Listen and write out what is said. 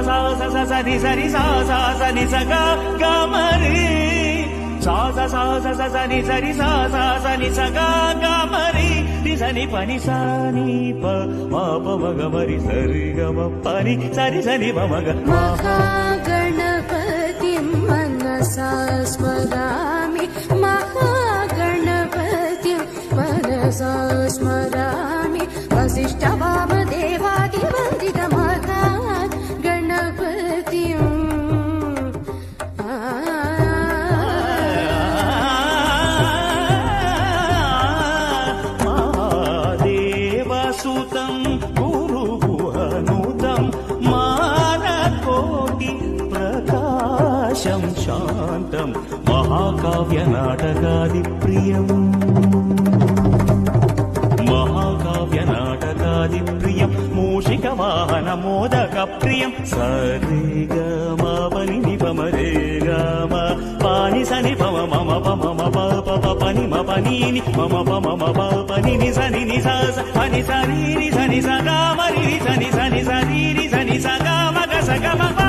sa sa ni sa ni sa ni sa ga ma re sa sa ni sa ni sa ni sa ga ma re ni sa ni pa ma pa ma ga ma ri sa ri ga ma pa ni sa ni pa ma ga. महागणपतिं मनसा स्मरामि महागणपतिं मनसा स्मरामि वसिष्ठवामदेवादिवन्दित महागणपतिं महादेवसुतं गुरुगुहनुतं मानकोटि प्रकाशं शान्तं महाकाव्यनाटकादिप्रियम् महाकाव्यनाटकादिप्रियं मूषिकवाहनमोदकप्रियं सरे ग म पनि नि पम रे ग म पानि स नि पम मम पम म प प प पनि म पनि नि मम प मम प पनि नि स नि स पनि स नि स नि स ग म रि स नि स रि स नि स नि स ग म ग स ग म प